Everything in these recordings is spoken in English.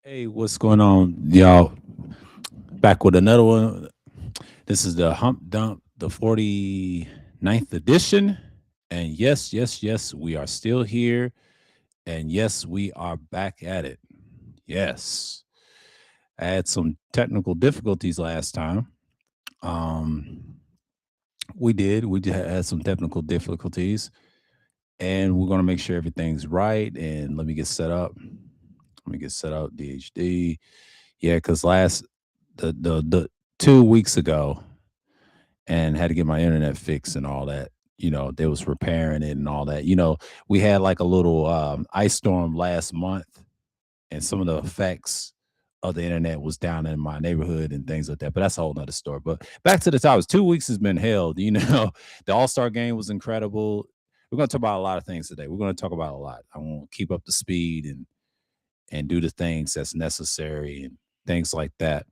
Hey, what's going on, y'all? Back with another one. This is the Hump Dump, the 49th edition. And yes, we are still here. And yes, we are back at it. Yes. I had some technical difficulties last time. Um, we had some technical difficulties, and we're going to make sure everything's right. And let me get set up. Let me get set up, DHD. Yeah, because the 2 weeks ago, and had to get my internet fixed and all that. They was repairing it and all that. We had like a little ice storm last month, and some of the effects of the internet was down in my neighborhood and things like that. But that's a whole nother story. But back to the topics. 2 weeks has been held. The All-Star game was incredible. We're going to talk about a lot of things today. We're going to talk about a lot. I want to keep up the speed and do the things that's necessary and things like that.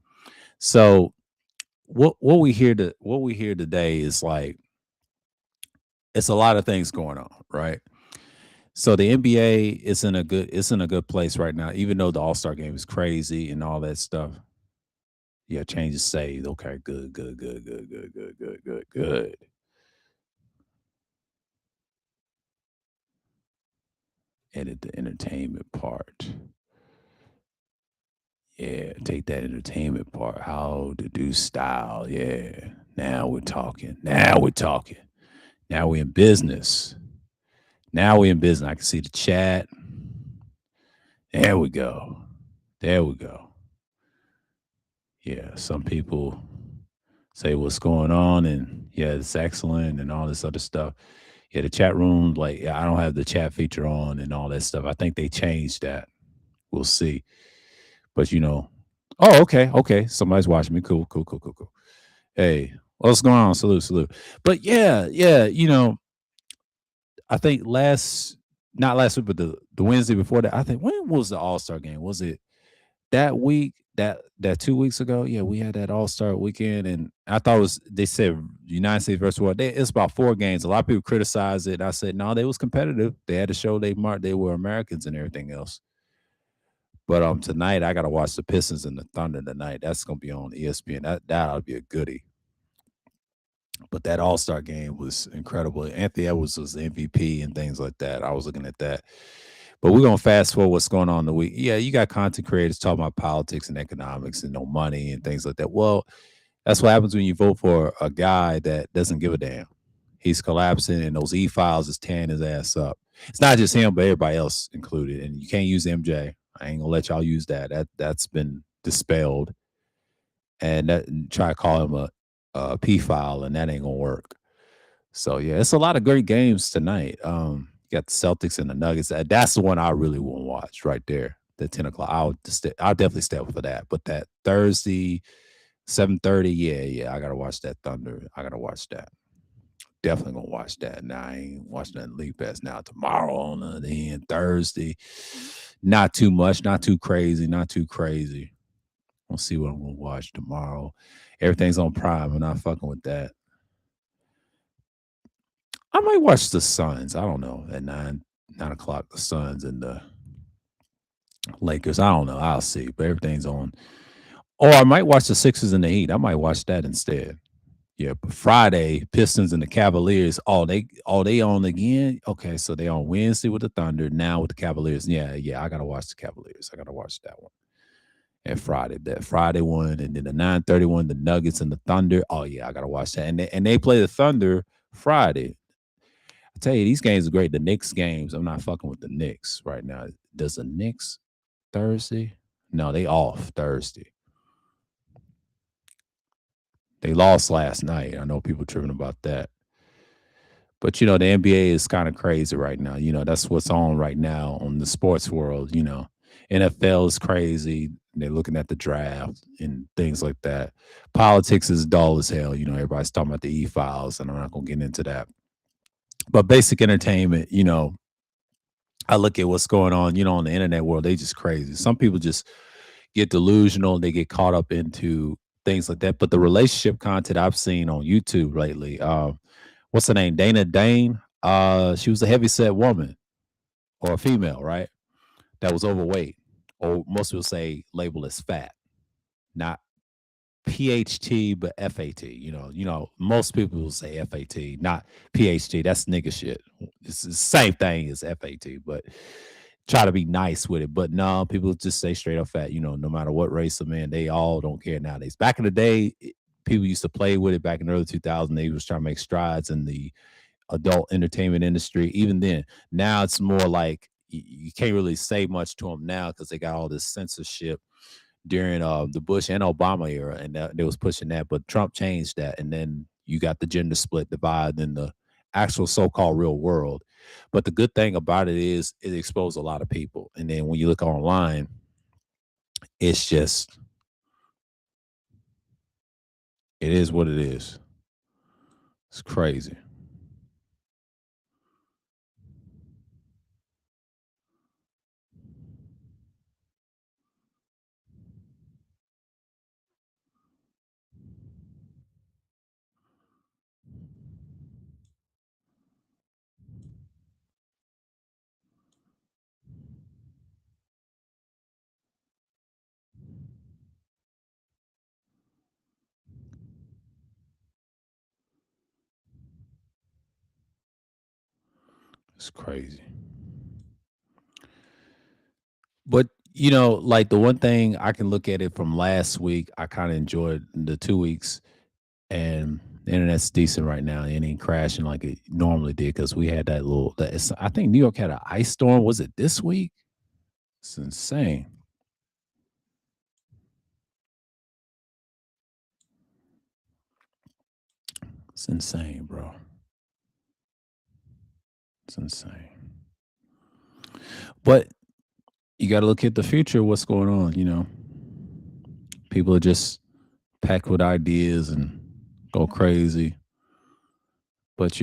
So what we hear today is like it's a lot of things going on, right? So the NBA is in a good place right now, even though the All-Star game is crazy and all that stuff. Yeah, changes saved. Okay, good. Edit the entertainment part. Yeah, take that entertainment part. How to do style. Yeah. Now we're talking. Now we're talking. Now we're in business. Now we're in business. I can see the chat. There we go. There we go. Yeah, some people say what's going on, and yeah, it's excellent, and all this other stuff. Yeah, the chat room, like yeah, I don't have the chat feature on and all that stuff. I think they changed that. We'll see. But oh, okay. Somebody's watching me. Cool. Hey, what's going on? Salute. But yeah. I think not last week, but the Wednesday before that. I think when was the All Star game? Was it that week, that 2 weeks ago? Yeah, we had that All-Star weekend, and I thought it was they said United States versus world. It's about 4 games. A lot of people criticize it. I said no, they was competitive. They had to show they were Americans and everything else. But tonight I gotta watch the Pistons and the Thunder tonight. That's gonna be on ESPN. That ought to be a goodie. But that All-Star game was incredible. Anthony Edwards was the MVP and things like that. I was looking at that. But we're gonna fast forward what's going on in the week. Yeah, you got content creators talking about politics and economics and no money and things like that. Well, that's what happens when you vote for a guy that doesn't give a damn. He's collapsing, and those e-files is tearing his ass up. It's not just him, but everybody else included. And you can't use MJ. I ain't gonna let y'all use that. That's been dispelled. And try to call him a P file, and that ain't gonna work. So yeah, it's a lot of great games tonight. You got the Celtics and the Nuggets. That's the one I really want to watch right there. The 10 o'clock. I'll definitely stay up for that. But that Thursday, 7:30, yeah, I gotta watch that Thunder. I gotta watch that. Definitely gonna watch that. Now I ain't watching that League Pass now. Tomorrow on the other hand, Thursday. Not too much, not too crazy, not too crazy. We'll see what I'm gonna watch tomorrow. Everything's on Prime. I'm not fucking with that. I might watch the Suns. I don't know at 9 o'clock. The Suns and the Lakers. I don't know. I'll see. But everything's on. Or I might watch the Sixers and the Heat. I might watch that instead. Yeah, but Friday, Pistons and the Cavaliers. They on again. Okay, so they on Wednesday with the Thunder. Now with the Cavaliers. Yeah. I gotta watch the Cavaliers. I gotta watch that one. And Friday, that Friday one, and then the 9:31, the Nuggets and the Thunder. Oh yeah, I gotta watch that. And they play the Thunder Friday. I tell you, these games are great. The Knicks games, I'm not fucking with the Knicks right now. Does the Knicks Thursday? No, they off Thursday. They lost last night. I know people tripping about that. But the NBA is kind of crazy right now. That's what's on right now on the sports world. NFL is crazy. They're looking at the draft and things like that. Politics is dull as hell. Everybody's talking about the e-files, and I'm not gonna get into that. But basic entertainment, I look at what's going on, on the internet world. They just crazy. Some people just get delusional. They get caught up into things like that. But the relationship content I've seen on YouTube lately, what's her name? Dana Dane. She was a heavy set woman or a female, right? That was overweight. or most people say label as fat, not PHT, but FAT. Most people will say FAT, not PHT. That's nigga shit. It's the same thing as FAT, but try to be nice with it. But no, people just say straight up fat. No matter what race of man, they all don't care nowadays. Back in the day, people used to play with it. Back in the early 2000s, they was trying to make strides in the adult entertainment industry. Even then, now it's more like you can't really say much to them now because they got all this censorship during the Bush and Obama era, and they was pushing that. But Trump changed that, and then you got the gender split divide in the actual so-called real world. But the good thing about it is it exposed a lot of people. And then when you look online, it's just it is what it is. It's crazy. It's crazy. But like the one thing I can look at it from last week, I kind of enjoyed the 2 weeks, and the internet's decent right now. It ain't crashing like it normally did because we had that little. I think New York had an ice storm. Was it this week? It's insane. It's insane, bro. It's insane. But you got to look at the future. What's going on? People are just packed with ideas and go crazy. But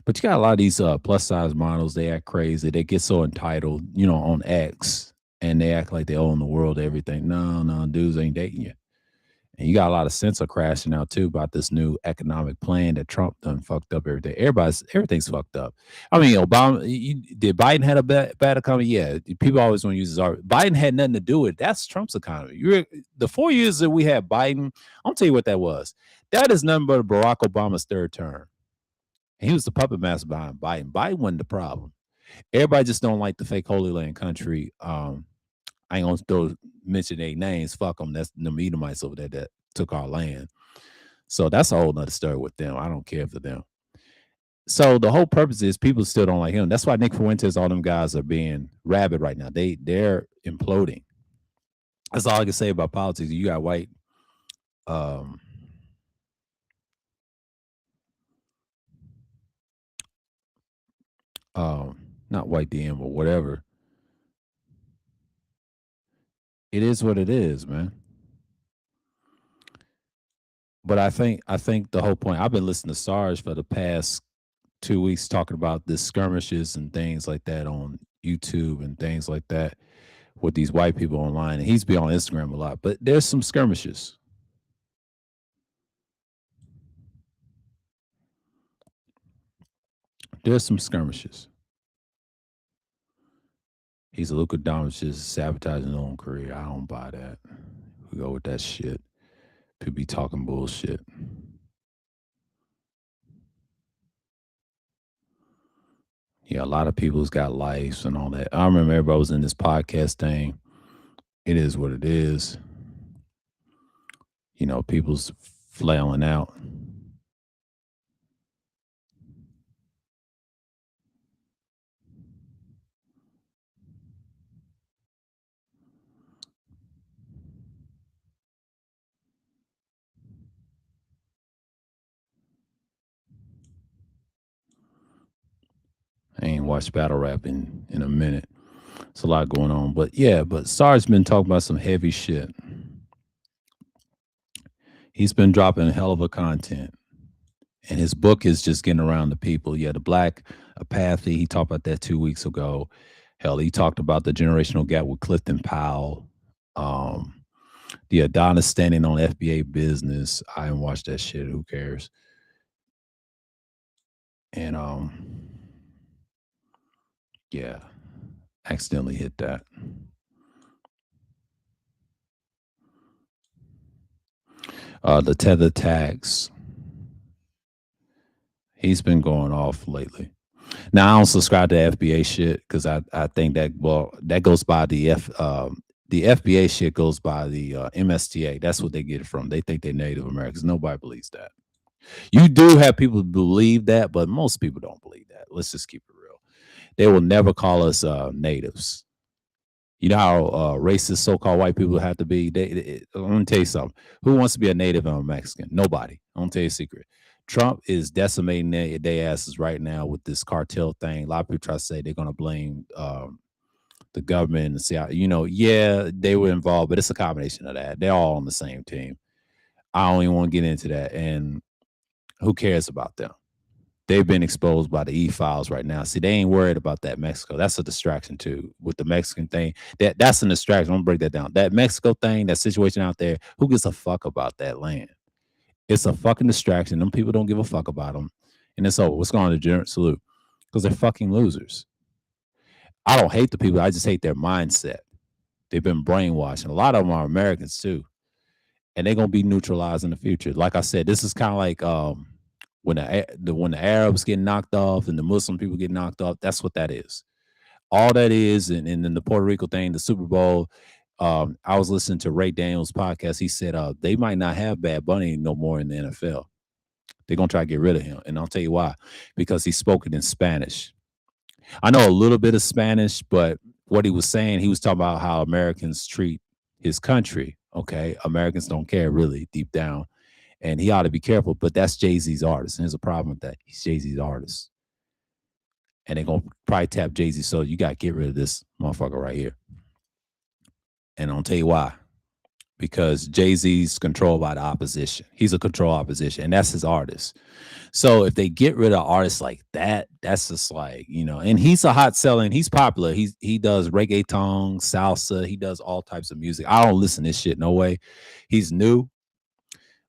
but you got a lot of these plus size models. They act crazy. They get so entitled, on X, and they act like they own the world, everything. No, no, dudes ain't dating you. And you got a lot of sense of crashing out too about this new economic plan that Trump done fucked up everything. Everything's fucked up. I mean, Obama did Biden had a bad economy? Yeah, people always want to use his argument. Biden had nothing to do with it. That's Trump's economy. The 4 years that we had Biden, I'll tell you what that was. That is nothing but Barack Obama's third term. And he was the puppet master behind Biden. Biden wasn't the problem. Everybody just don't like the fake Holy Land country. I ain't gonna mention their names. Fuck them. That's the Edomites over there that took our land. So that's a whole nother story with them. I don't care for them. So the whole purpose is people still don't like him. That's why Nick Fuentes, all them guys are being rabid right now. They're imploding. That's all I can say about politics. You got white, um, not white DM or whatever. It is what it is, man. But I think the whole point. I've been listening to Sarge for the past 2 weeks talking about the skirmishes and things like that on YouTube and things like that with these white people online. And he's been on Instagram a lot, but there's some skirmishes. There's some skirmishes. He's a Luka Doncic just sabotaging his own career. I don't buy that. We go with that shit. People be talking bullshit. Yeah, a lot of people's got lives and all that. I remember everybody was in this podcast thing. It is what it is. People's flailing out. I ain't watched battle rap in a minute. It's a lot going on. But yeah, but Sar's been talking about some heavy shit. He's been dropping a hell of a content. And his book is just getting around the people. Yeah, the Black Apathy. He talked about that 2 weeks ago. Hell, he talked about the generational gap with Clifton Powell. Um, the Adonis standing on FBA business. I didn't watch that shit. Who cares? And yeah, accidentally hit that. The tether tax, he's been going off lately. Now I don't subscribe to FBA shit because I think that that goes by the FBA shit goes by the MSTA. That's what they get it from. They think they're Native Americans. Nobody believes that. You do have people who believe that, but most people don't believe that. Let's just keep it real. They will never call us natives. You know how racist so-called white people have to be. I'm gonna tell you something. Who wants to be a native and a Mexican? Nobody. I'm gonna tell you a secret. Trump is decimating their asses right now with this cartel thing. A lot of people try to say they're gonna blame the government and see how, yeah, they were involved, but it's a combination of that. They're all on the same team. I don't even want to get into that. And who cares about them? They've been exposed by the e-files right now. See, they ain't worried about that Mexico. That's a distraction too with the Mexican thing. That's an distraction. I'm gonna break that down. That Mexico thing, that situation out there, who gives a fuck about that land? It's a fucking distraction. Them people don't give a fuck about them. And it's over. What's going on to General Salute? Because they're fucking losers. I don't hate the people. I just hate their mindset. They've been brainwashed. And a lot of them are Americans too. And they're gonna be neutralized in the future. Like I said, this is kind of like when the Arabs get knocked off and the Muslim people get knocked off. That's what that is. All that is, and then the Puerto Rico thing, the Super Bowl. I was listening to Ray Daniels' podcast. He said they might not have Bad Bunny no more in the NFL. They're gonna try to get rid of him, and I'll tell you why. Because he spoke it in Spanish. I know a little bit of Spanish, but what he was saying, he was talking about how Americans treat his country. Okay, Americans don't care really deep down, and he ought to be careful. But that's Jay-Z's artist, and there's a problem with that. He's Jay-Z's artist, and they're gonna probably tap Jay-Z. So you got to get rid of this motherfucker right here, and I'll tell you why. Because Jay-Z's controlled by the opposition. He's a control opposition, and that's his artist. So if they get rid of artists like that, that's just like, and he's a hot selling, he's popular. He does reggaeton, salsa, he does all types of music. I don't listen to this shit, no way. He's new.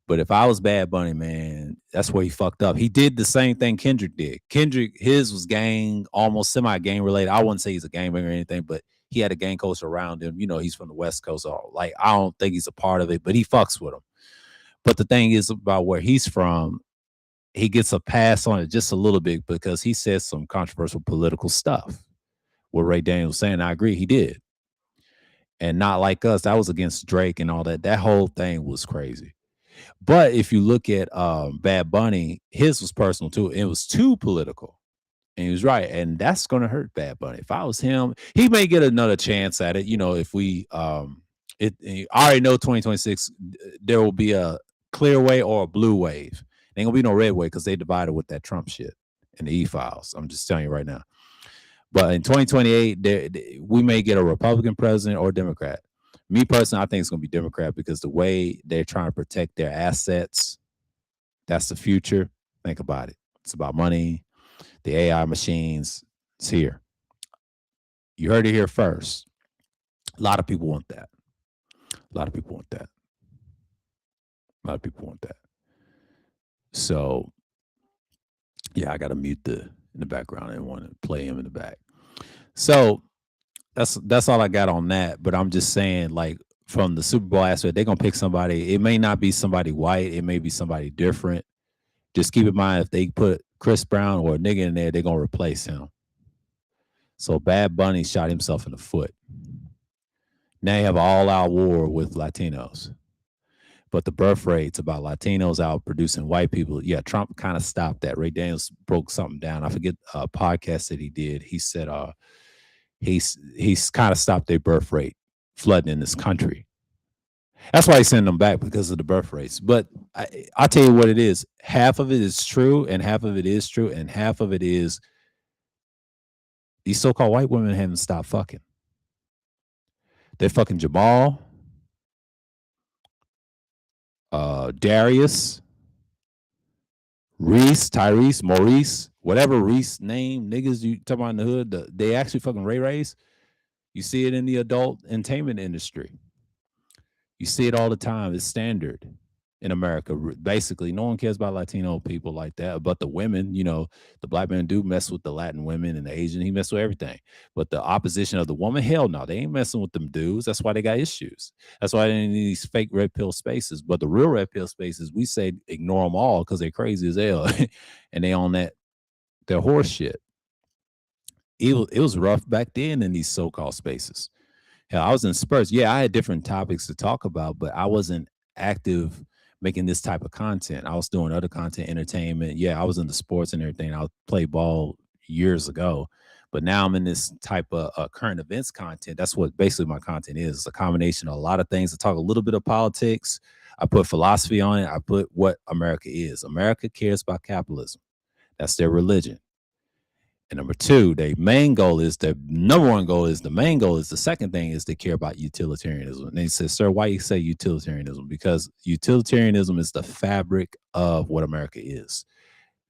But if I was Bad Bunny, man, that's where he fucked up. He did the same thing Kendrick did. Kendrick, his was gang, almost semi-gang related. I wouldn't say he's a gangbanger or anything, but he had a gang coach around him. He's from the West Coast. So like, I don't think he's a part of it, but he fucks with him. But the thing is about where he's from, he gets a pass on it just a little bit because he says some controversial political stuff. What Ray Daniels was saying, I agree, he did. And not like us, that was against Drake and all that. That whole thing was crazy. But if you look at Bad Bunny, his was personal too. It was too political. And he was right. And that's going to hurt Bad Bunny. If I was him, he may get another chance at it. If we, I already know 2026, there will be a clear way or a blue wave. Ain't gonna be no red wave because they divided with that Trump shit and the e-files. I'm just telling you right now. But in 2028, we may get a Republican president or Democrat. Me personally, I think it's going to be Democrat because the way they're trying to protect their assets, that's the future. Think about it. It's about money, the AI machines. It's here. You heard it here first. A lot of people want that. A lot of people want that. A lot of people want that. So, yeah, I got to mute in the background. I didn't want to play him in the back. So that's all I got on that. But I'm just saying, like, from the Super Bowl aspect, they're gonna pick somebody. It may not be somebody white. It may be somebody different. Just keep in mind if they put Chris Brown or a nigga in there, they're gonna replace him. So Bad Bunny shot himself in the foot. Now you have an all-out war with Latinos. But the birth rates about Latinos out producing white people, yeah, Trump kind of stopped that. Ray Daniels broke something down. I forget a podcast that he did. He said he's kind of stopped their birth rate flooding in this country. That's why he's sending them back because of the birth rates. But I'll tell you what it is. Half of it is true, and half of it is true, and half of it is these so-called white women haven't stopped fucking. They're fucking Jamal, Darius, Reese, Tyrese, Maurice, whatever Reese name, niggas you talking about in the hood, they actually fucking Ray Rays. You see it in the adult entertainment industry. You see it all the time. It's standard. in America. Basically, no one cares about Latino people like that. But the women, the black men do mess with the Latin women and the Asian. He mess with everything. But the opposition of the woman, hell no, they ain't messing with them dudes. That's why they got issues. That's why they need these fake red pill spaces. But the real red pill spaces, we say ignore them all because they're crazy as hell, and they on that their horse shit. It was rough back then in these so-called spaces. Hell, I was in Spurs. Yeah, I had different topics to talk about, but I wasn't active making this type of content. I was doing other content, entertainment. Yeah, I was into sports and everything. I played ball years ago, but now I'm in this type of current events content. That's what basically my content is. It's a combination of a lot of things. I talk a little bit of politics. I put philosophy on it. I put what America is. America cares about capitalism. That's their religion. And number two, their main goal is the number one goal is the main goal is the second thing is they care about utilitarianism. And they said, sir, why you say utilitarianism? Because utilitarianism is the fabric of what America is.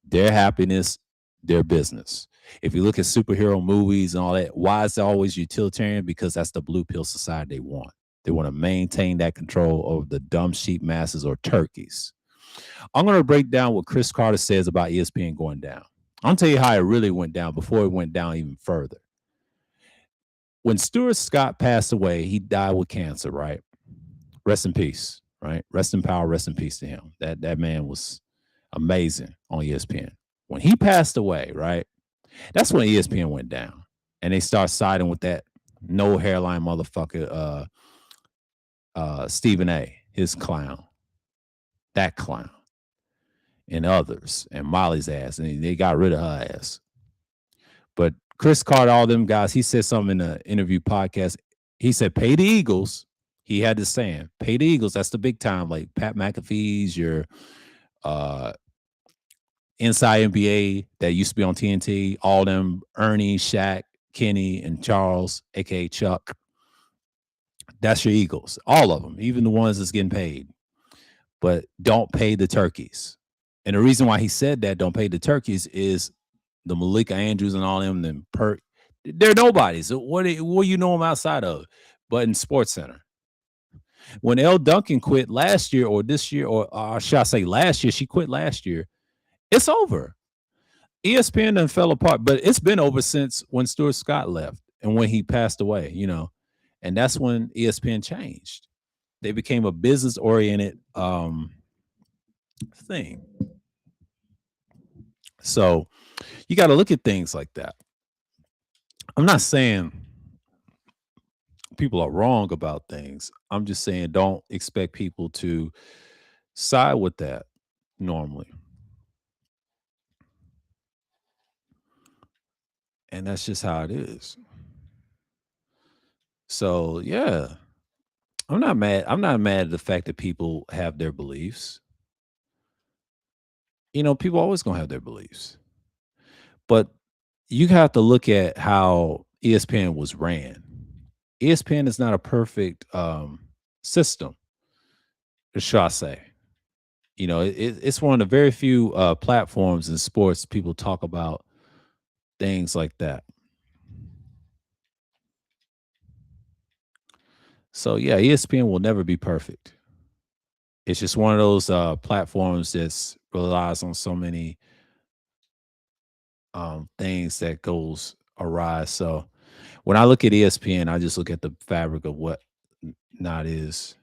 Their happiness, their business. If you look at superhero movies and all that, why is it always utilitarian? Because that's the blue pill society they want. They want to maintain that control over the dumb sheep masses or turkeys. I'm going to break down what Chris Carter says about ESPN going down. I'm gonna tell you how it really went down before it went down even further. When Stuart Scott passed away, he died with cancer, right? Rest in peace, right? Rest in power, rest in peace to him. That man was amazing on ESPN. When he passed away, right? That's when ESPN went down. And they start siding with that no hairline motherfucker, Stephen A, his clown. That clown. And others, and Molly's ass. And they got rid of her ass. But Chris Carter, all them guys, he said something in the interview podcast. He said, pay the Eagles. He had this saying, pay the Eagles. That's the big time, like Pat McAfee's, your uh Inside NBA that used to be on TNT, all them Ernie, Shaq, Kenny, and Charles, aka Chuck. That's your Eagles. All of them, even the ones that's getting paid. But don't pay the turkeys. And the reason why he said that don't pay the turkeys is the Malika Andrews and all them, then Perk, they're nobodies. So what do you know them outside of? But in Sports Center, when L. Duncan quit last year or this year, or should I say last year, she quit last year. It's over. ESPN done fell apart, but it's been over since when Stuart Scott left and when he passed away, and that's when ESPN changed. They became a business oriented thing. So you got to look at things like that. I'm not saying people are wrong about things. I'm just saying don't expect people to side with that normally. And that's just how it is. So, yeah, I'm not mad. I'm not mad at the fact that people have their beliefs. People always going to have their beliefs. But you have to look at how ESPN was ran. ESPN is not a perfect system, shall I say. It's one of the very few platforms in sports people talk about things like that. So yeah, ESPN will never be perfect. It's just one of those platforms that relies on so many things that goes awry. So when I look at ESPN, I just look at the fabric of what not is.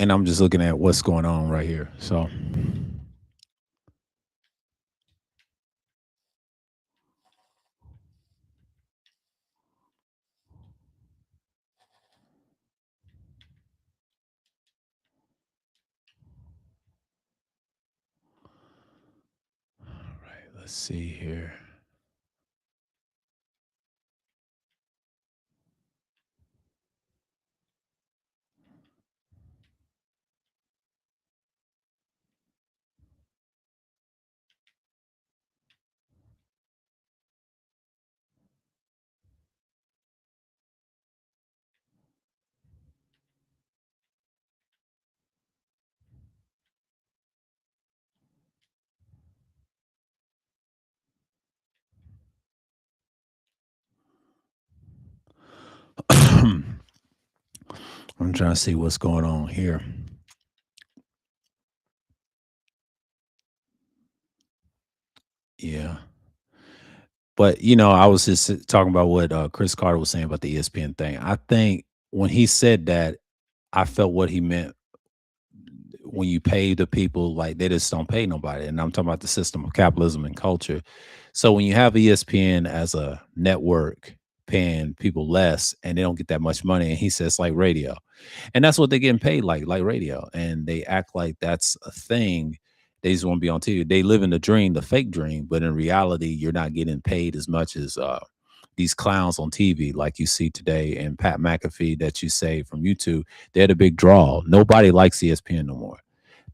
And I'm just looking at what's going on right here. So let's see here. I'm trying to see what's going on here. Yeah. But I was just talking about what Chris Carter was saying about the ESPN thing. I think when he said that, I felt what he meant when you pay the people like they just don't pay nobody. And I'm talking about the system of capitalism and culture. So when you have ESPN as a network paying people less and they don't get that much money, and he says like radio. And that's what they're getting paid like radio. And they act like that's a thing. They just want to be on TV. They live in the dream, the fake dream, but in reality, you're not getting paid as much as these clowns on TV, like you see today, and Pat McAfee that you say from YouTube. They're the big draw. Nobody likes ESPN no more.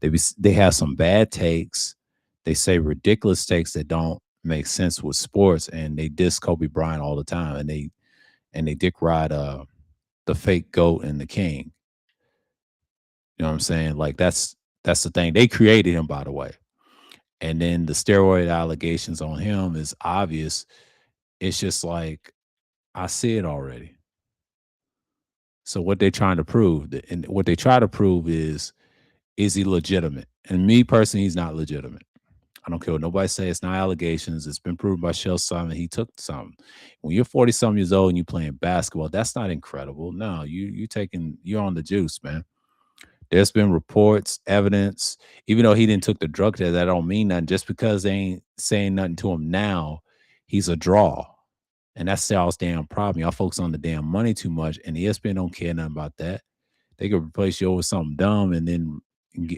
They have some bad takes. They say ridiculous takes that don't make sense with sports, and they diss Kobe Bryant all the time, and they dick ride the fake goat and the king. You know what I'm saying? Like that's the thing. They created him, by the way. And then the steroid allegations on him is obvious. It's just like I see it already. So what they're trying to prove, and what they try to prove is he legitimate? And me personally, he's not legitimate. I don't care what nobody say. It's not allegations. It's been proven by Shell Simon. He took some. When you're 40 some years old and you're playing basketball, that's not incredible. No, you're on the juice, man. There's been reports, evidence. Even though he didn't took the drug test, that don't mean nothing. Just because they ain't saying nothing to him now, he's a draw. And that's y'all's damn problem. Y'all focus on the damn money too much, and ESPN don't care nothing about that. They could replace you with something dumb, and then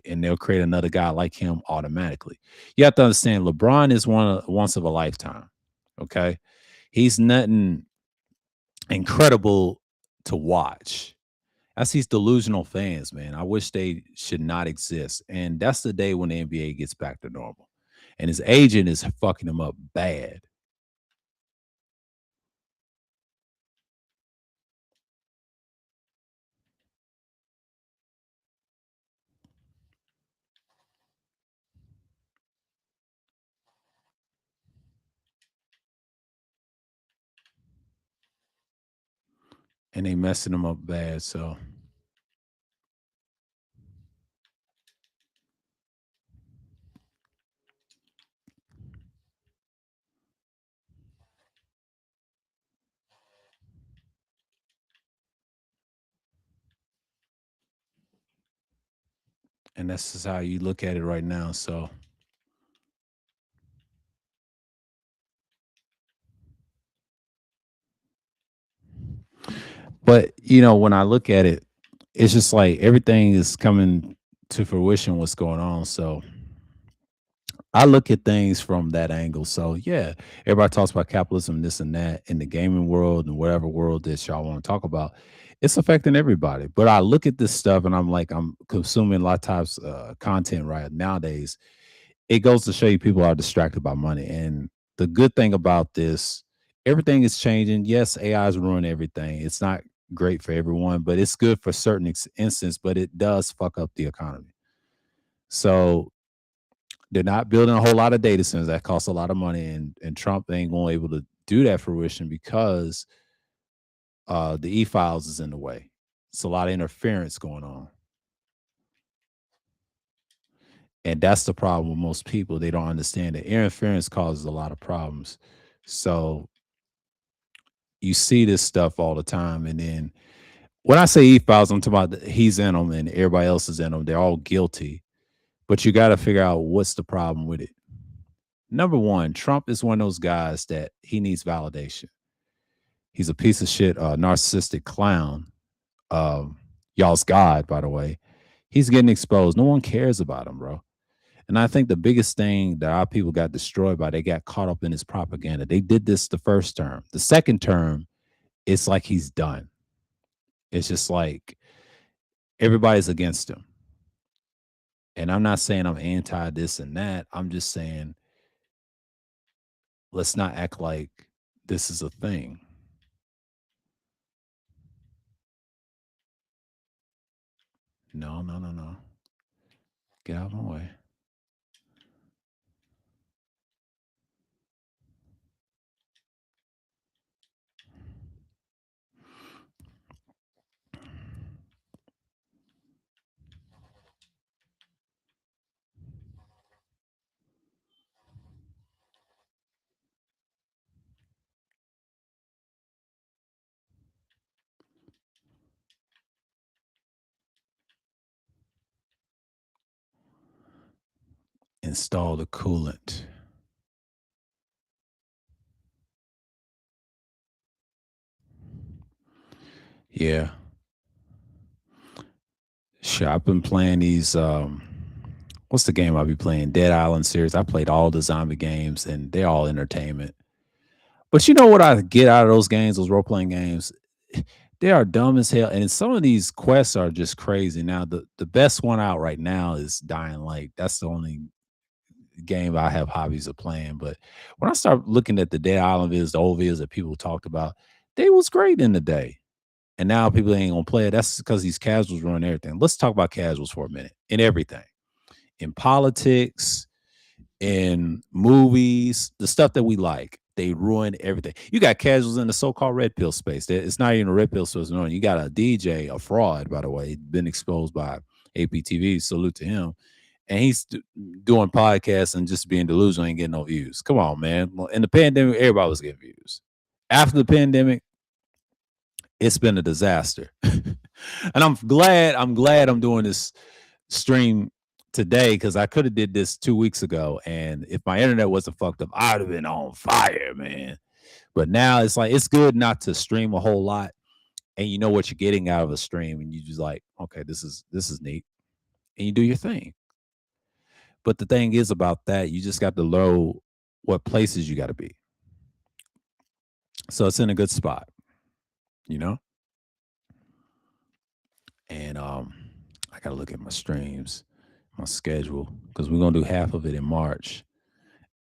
and they'll create another guy like him automatically. You have to understand, LeBron is once of a lifetime. Okay, he's nothing incredible to watch. That's these delusional fans, man. I wish they should not exist. And that's the day when the NBA gets back to normal. And his agent is fucking him up bad. And they messing him up bad. So, and that's just how you look at it right now. So, but when I look at it, it's just like everything is coming to fruition. What's going on? So, I look at things from that angle. So yeah, everybody talks about capitalism, this and that, in the gaming world and whatever world that y'all want to talk about. It's affecting everybody. But I look at this stuff and I'm like, I'm consuming a lot of types content right nowadays. It goes to show you people are distracted by money. And the good thing about this, everything is changing. Yes, AI is ruining everything. It's not great for everyone, but it's good for certain instance. But it does fuck up the economy. So they're not building a whole lot of data centers that cost a lot of money, and Trump ain't gonna able to do that fruition because the e-files is in the way. It's a lot of interference going on, and that's the problem with most people. They don't understand that interference causes a lot of problems. So you see this stuff all the time, and then when I say e-files, I'm talking about he's in them and everybody else is in them. They're all guilty, but you got to figure out what's the problem with it. Number one, Trump is one of those guys that he needs validation. He's a piece of shit, narcissistic clown. Y'all's God, by the way. He's getting exposed. No one cares about him, bro. And I think the biggest thing that our people got destroyed by, they got caught up in his propaganda. They did this the first term. The second term, it's like he's done. It's just like everybody's against him. And I'm not saying I'm anti this and that. I'm just saying let's not act like this is a thing. No, no, no, no. Get out of my way. Install the coolant. Yeah. Sure. I've been playing these what's the game I'll be playing? Dead Island series. I played all the zombie games and they're all entertainment. But you know what I get out of those games, those role playing games? They are dumb as hell. And some of these quests are just crazy. Now, the best one out right now is Dying Light. That's the only game I have hobbies of playing. But when I start looking at the Dead Island vids, the old vids that people talked about, they was great in the day. And now people ain't gonna play it. That's because these casuals run everything. Let's talk about casuals for a minute in everything. In politics, in movies, the stuff that we like, they ruin everything. You got casuals in the so-called red pill space. It's not even a red pill space. No, you got a DJ, a fraud, by the way, been exposed by APTV. Salute to him. And he's doing podcasts and just being delusional and getting no views. Come on, man. Well, in the pandemic, everybody was getting views. After the pandemic, it's been a disaster. And I'm glad I'm doing this stream today because I could have did this 2 weeks ago. And if my internet wasn't fucked up, I'd have been on fire, man. But now it's like it's good not to stream a whole lot and you know what you're getting out of a stream and you just like, okay, this is neat. And you do your thing. But the thing is about that, you just got to know what places you got to be. So it's in a good spot, you know? And I gotta look at my streams, my schedule, because we're gonna do half of it in March.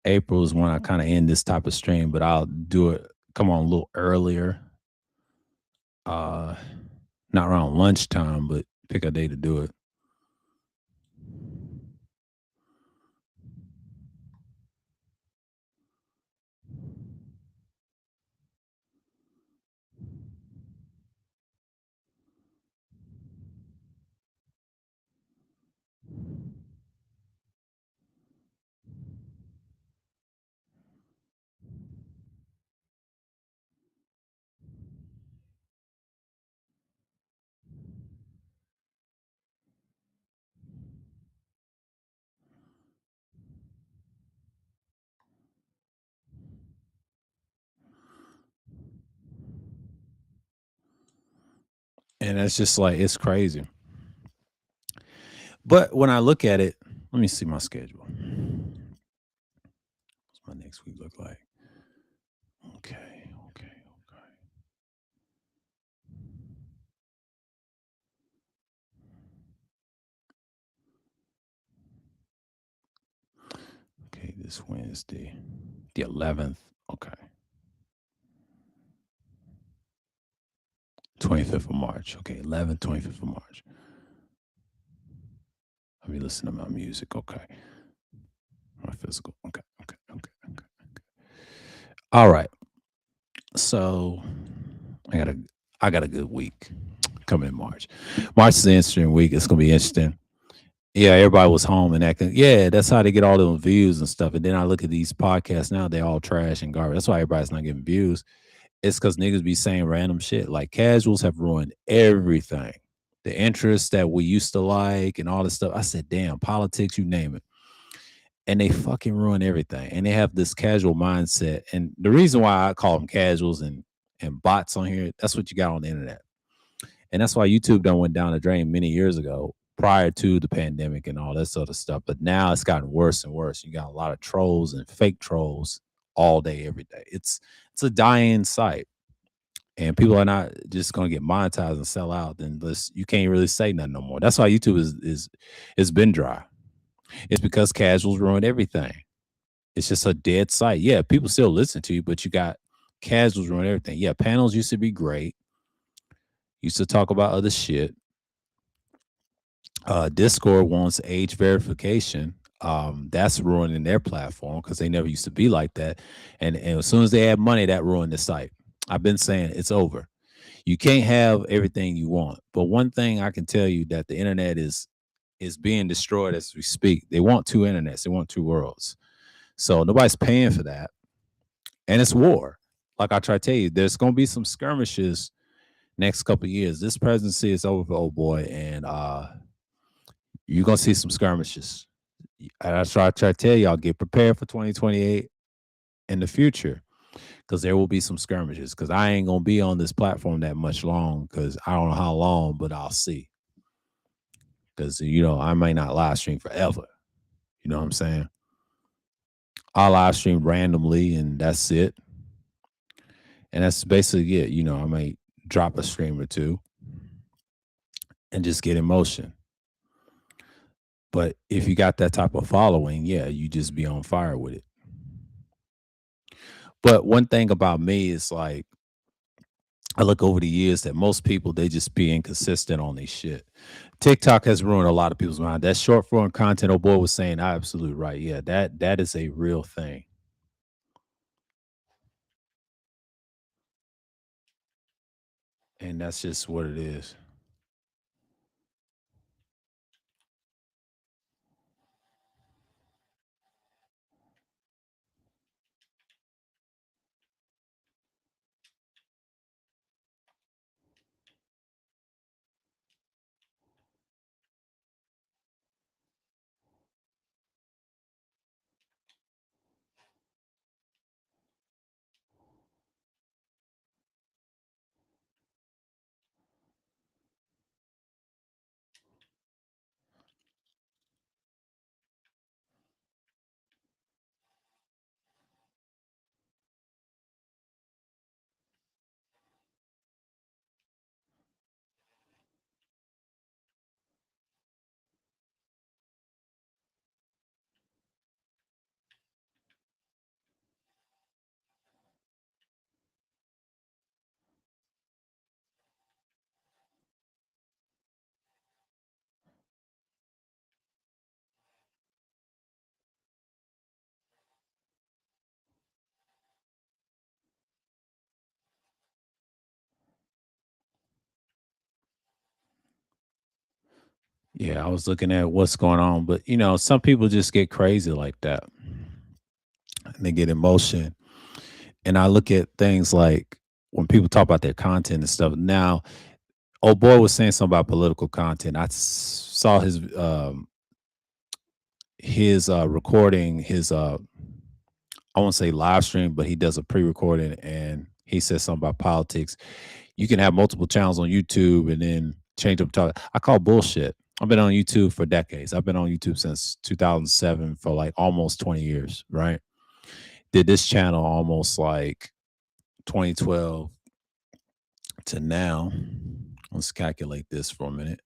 April is when I kind of end this type of stream, but I'll do it come on a little earlier. Uh Not around lunchtime, but pick a day to do it. And that's just like it's crazy. But when I look at it, let me see my schedule. What's my next week look like? Okay, okay, okay. Okay, this Wednesday, the 11th. Okay. 25th of March. Okay, 11th, 25th of March. Let me listen to my music. Okay. My physical. Okay, okay, okay, okay. All right. So I got a I got a good week coming in March. March is an interesting week. It's gonna be interesting. Yeah, everybody was home and acting. Yeah, that's how they get all those views and stuff. And then I look at these podcasts now, they're all trash and garbage. That's why everybody's not getting views. It's because niggas be saying random shit. Like casuals have ruined everything. The interests that we used to like and all this stuff. I said, damn, politics, you name it. And they fucking ruin everything. And they have this casual mindset. And the reason why I call them casuals and bots on here, that's what you got on the internet. And that's why YouTube done went down the drain many years ago, prior to the pandemic and all that sort of stuff. But now it's gotten worse and worse. You got a lot of trolls and fake trolls all day, every day. It's a dying site. And people are not just gonna get monetized and sell out, then this you can't really say nothing no more. That's why YouTube is been dry. It's because casuals ruin everything. It's just a dead site. Yeah, people still listen to you, but you got casuals ruin everything. Yeah, panels used to be great. Used to talk about other shit. Discord wants age verification. That's ruining their platform because they never used to be like that. And as soon as they add money, that ruined the site. I've been saying it's over. You can't have everything you want. But one thing I can tell you that the internet is being destroyed as we speak. They want two internets. They want two worlds. So nobody's paying for that. And it's war. Like I try to tell you, there's gonna be some skirmishes next couple of years. This presidency is over for old boy, and you're gonna see some skirmishes. That's why I try to tell y'all, get prepared for 2028 in the future, because there will be some skirmishes. Because I ain't gonna be on this platform that much long. Because I don't know how long, but I'll see. Because I might not live stream forever. You know what I'm saying? I'll live stream randomly, and that's it. And that's basically it. I might drop a stream or two and just get in motion. But if you got that type of following, yeah, you just be on fire with it. But one thing about me is like I look over the years that most people they just be inconsistent on their shit. TikTok has ruined a lot of people's mind. That short form content, oh boy was saying, absolutely right. Yeah, that is a real thing, and that's just what it is. Yeah, I was looking at what's going on, but some people just get crazy like that, and they get emotion. And I look at things like when people talk about their content and stuff. Now, old boy was saying something about political content. Saw his recording, his I won't say live stream, but he does a pre-recording, and he says something about politics. You can have multiple channels on YouTube and then change up talk. I call bullshit. I've been on YouTube for decades. I've been on YouTube since 2007 for like almost 20 years, right? Did this channel almost like 2012 to now. Let's calculate this for a minute.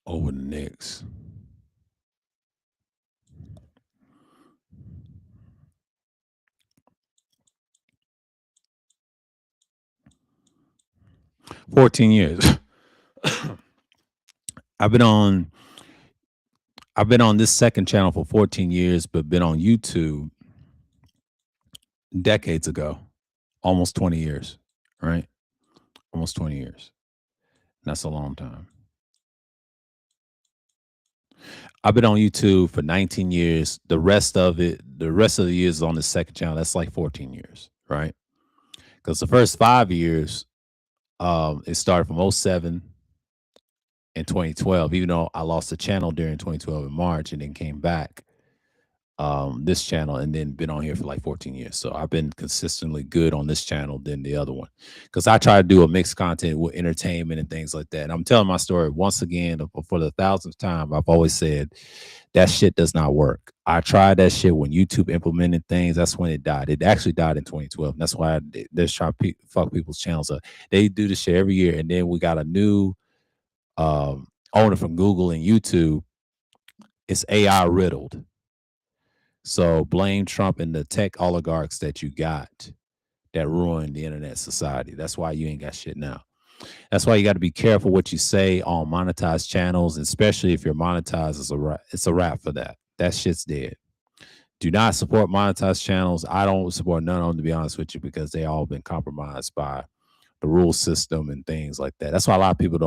Over the next 14 years. I've been on I've been on this second channel for 14 years, but been on YouTube decades ago, almost 20 years, right? Almost 20 years. That's a long time. I've been on YouTube for 19 years. The rest of the years is on the second channel. That's like 14 years, right? Because the first 5 years, it started from '07 in 2012, even though I lost the channel during 2012 in March and then came back this channel and then been on here for like 14 years. So I've been consistently good on this channel than the other one because I try to do a mixed content with entertainment and things like that. And I'm telling my story once again for the thousandth time. I've always said that shit does not work. I tried that shit when YouTube implemented things. That's when it died. It actually died in 2012. And that's why they're trying to fuck people's channels up. They do this shit every year. And then we got a new owner from Google and YouTube. It's AI riddled. So blame Trump and the tech oligarchs that you got that ruined the internet society. That's why you ain't got shit now. That's why you got to be careful what you say on monetized channels, especially if you're monetized as a wrap. It's a wrap for that. That shit's dead. Do not support monetized channels. I don't support none of them, to be honest with you, because they all been compromised by the rule system and things like that. That's why a lot of people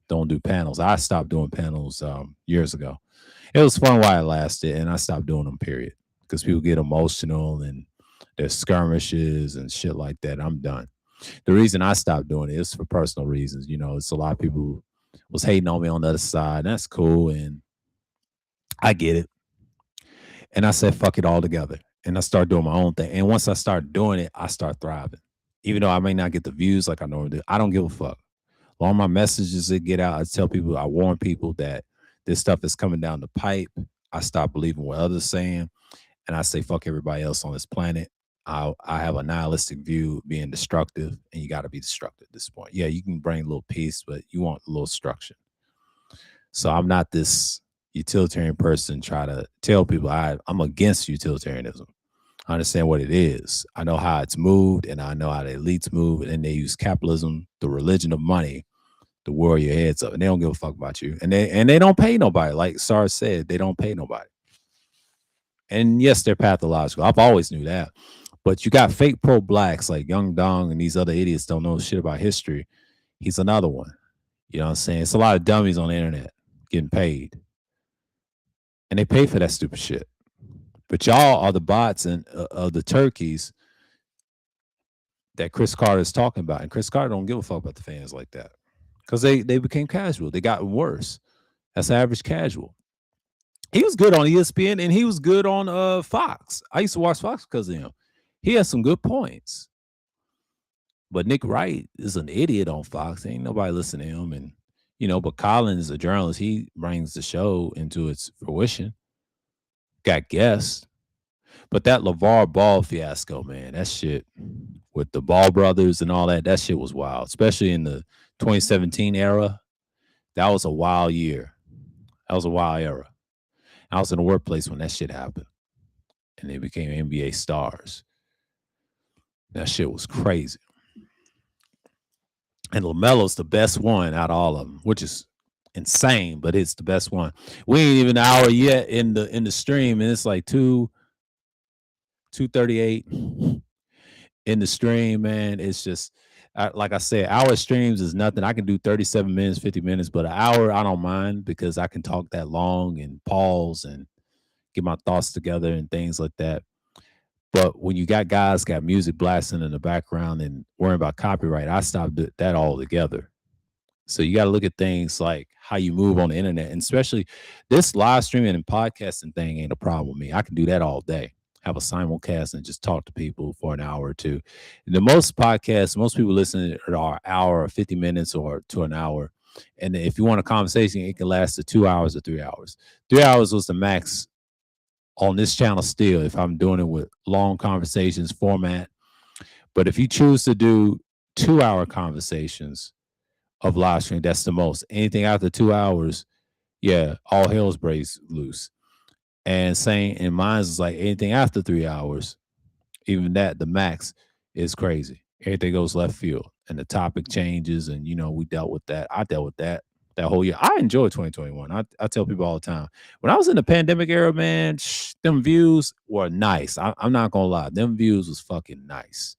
don't do panels. I stopped doing panels years ago. It was fun while it lasted, and I stopped doing them. Period, because people get emotional and there's skirmishes and shit like that. I'm done. The reason I stopped doing it is for personal reasons. You know, it's a lot of people who was hating on me on the other side. And that's cool. And I get it. And I said, fuck it all together. And I started doing my own thing. And once I started doing it, I start thriving. Even though I may not get the views like I normally do, I don't give a fuck. All my messages that get out, I tell people, I warn people that this stuff is coming down the pipe. I stop believing what others saying, and I say fuck everybody else on this planet. I have a nihilistic view of being destructive, and you got to be destructive at this point. Yeah, you can bring a little peace, but you want a little structure. So I'm not this utilitarian person try to tell people I'm against utilitarianism. I understand what it is. I know how it's moved, and I know how the elites move, and they use capitalism, the religion of money, to whirl your heads up, and they don't give a fuck about you, and they don't pay nobody. Like Sar said, they don't pay nobody. And yes, they're pathological. I've always knew that. But you got fake pro blacks like Young Dong and these other idiots don't know shit about history. He's another one. You know what I'm saying? It's a lot of dummies on the internet getting paid, and they pay for that stupid shit. But y'all are the bots and of the turkeys that Chris Carter is talking about, and Chris Carter don't give a fuck about the fans like that because they became casual. They got worse. That's average casual. He was good on ESPN and he was good on Fox. I used to watch Fox because of him. He has some good points. But Nick Wright is an idiot on Fox. Ain't nobody listening to him. And, you know, but Collins, a journalist, he brings the show into its fruition. Got guests. But that LeVar Ball fiasco, man, that shit with the Ball brothers and all that, that shit was wild. Especially in the 2017 era. That was a wild year. That was a wild era. I was in the workplace when that shit happened. And they became NBA stars. That shit was crazy. And LaMelo's the best one out of all of them, which is insane, but it's the best one. We ain't even an hour yet in the stream, and it's like 2:38 in the stream, man. It's just like I said, hour streams is nothing. I can do 37 minutes, 50 minutes, but an hour I don't mind because I can talk that long and pause and get my thoughts together and things like that. But when you got guys got music blasting in the background and worrying about copyright, I stopped that altogether. So you got to look at things like how you move on the internet, and especially this live streaming and podcasting thing ain't a problem with me. I can do that all day. Have a simulcast and just talk to people for an hour or two. The most podcasts, most people listen are an hour or 50 minutes or to an hour. And if you want a conversation, it can last to 2 hours or 3 hours. 3 hours was the max on this channel still, if I'm doing it with long conversations format. But if you choose to do 2-hour conversations of live stream, that's the most. Anything after 2 hours, yeah, all hell's breaks loose. And saying in mine is like anything after 3 hours, even that, the max is crazy. Everything goes left field and the topic changes. And, you know, we dealt with that. I dealt with that whole year. I enjoyed 2021. I tell people all the time. When I was in the pandemic era, man, them views were nice. I'm not going to lie. Them views was fucking nice.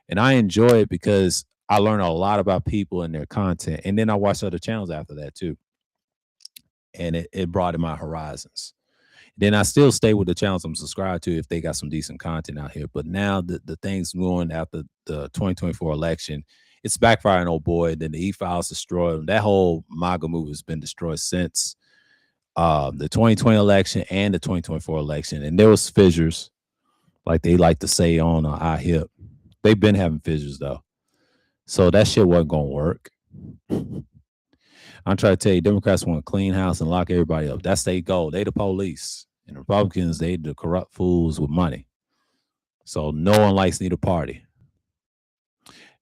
And I enjoy it because I learned a lot about people and their content. And then I watched other channels after that too. And it broadened my horizons. Then I still stay with the channels I'm subscribed to if they got some decent content out here. But now the things going after the 2024 election, it's backfiring, oh boy. Then the E-Files destroyed them. That whole MAGA move has been destroyed since the 2020 election and the 2024 election. And there was fissures, like they like to say on iHip. They've been having fissures, though. So that shit wasn't going to work. I'm trying to tell you, Democrats want to clean house and lock everybody up. That's their goal. They the police. And Republicans, they the corrupt fools with money. So no one likes neither party.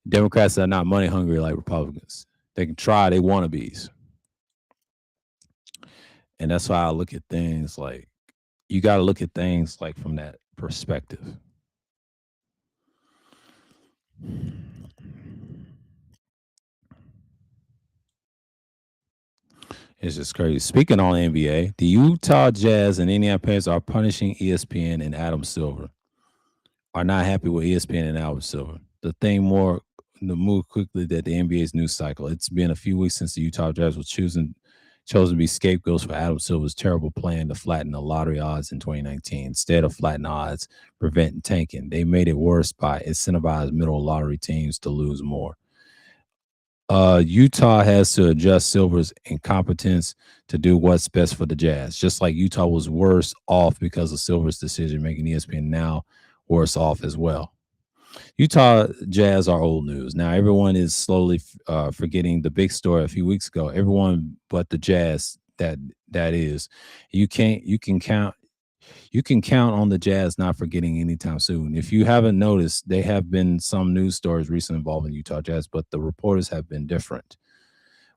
Democrats are not money hungry like Republicans. They can try, they wannabes. And that's why I look at things like, you got to look at things like from that perspective. It's just crazy. Speaking on NBA, the Utah Jazz and Indiana Pacers are punishing ESPN and Adam Silver. Are not happy with ESPN and Adam Silver. The move quickly that the NBA's news cycle. It's been a few weeks since the Utah Jazz was choosing chosen to be scapegoats for Adam Silver's terrible plan to flatten the lottery odds in 2019. Instead of flattening odds, preventing tanking, they made it worse by incentivizing middle lottery teams to lose more. Utah has to adjust Silver's incompetence to do what's best for the Jazz. Just like Utah was worse off because of Silver's decision, making ESPN now worse off as well. Utah Jazz are old news. Now everyone is slowly forgetting the big story a few weeks ago. Everyone but the Jazz that is. You can count on the Jazz not forgetting anytime soon. If you haven't noticed, there have been some news stories recently involving Utah Jazz, but the reporters have been different.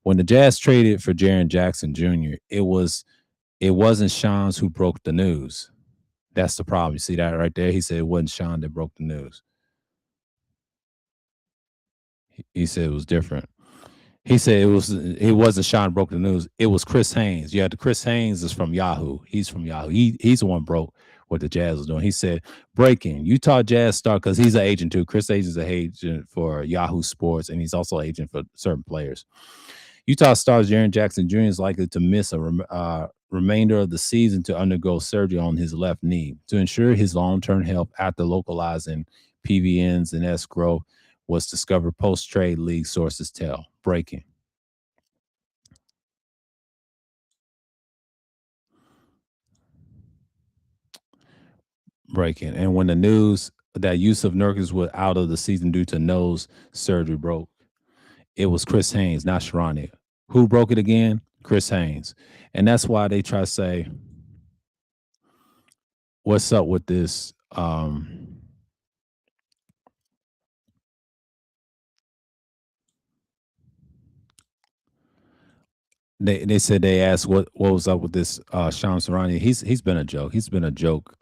When the Jazz traded for Jaren Jackson Jr., it wasn't Sean's who broke the news. That's the problem. You see that right there? He said it wasn't Sean that broke the news. He said it was different. He said it wasn't Sean broke the news. It was Chris Haynes. Yeah, the Chris Haynes is from Yahoo. He's from Yahoo. He's the one broke what the Jazz was doing. He said breaking Utah Jazz star because he's an agent too. Chris Haynes is an agent for Yahoo Sports, and he's also an agent for certain players. Utah stars Jaren Jackson Jr. is likely to miss a remainder of the season to undergo surgery on his left knee to ensure his long-term health after localizing PVNs and escrow was discovered post-trade, league sources tell. Breaking. Breaking. And when the news that Yusuf Nurkic was out of the season due to nose surgery broke, it was Chris Haynes, not Sharani. Who broke it again? Chris Haynes. And that's why they try to say, what's up with this? They said they asked what was up with this Sham Sarani. He's been a joke. He's been a joke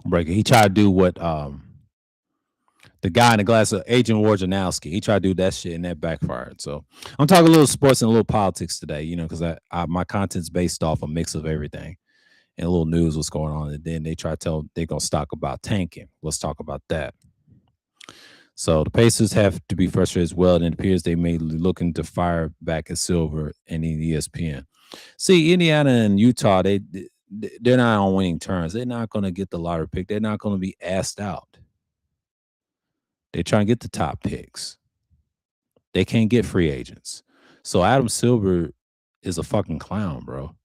breaker. He tried to do what the guy in the glass of Agent Wojnarowski. He tried to do that shit and that backfired. So I'm talking a little sports and a little politics today, because I my content's based off a mix of everything and a little news what's going on. And then they try to tell they're gonna talk about tanking. Let's talk about that. So the Pacers have to be frustrated as well, and it appears they may be looking to fire back at Silver and ESPN. See, Indiana and Utah, they're not on winning terms. They're not going to get the lottery pick. They're not going to be asked out. They're trying to get the top picks. They can't get free agents. So Adam Silver is a fucking clown, bro.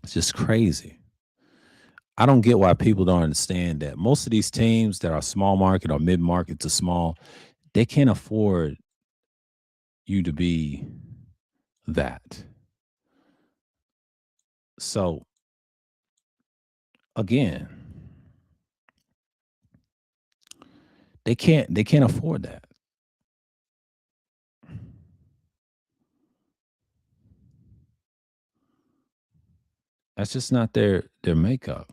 It's just crazy. I don't get why people don't understand that most of these teams that are small market or mid market to small, they can't afford you to be that. So again, they can't afford that. That's just not their makeup.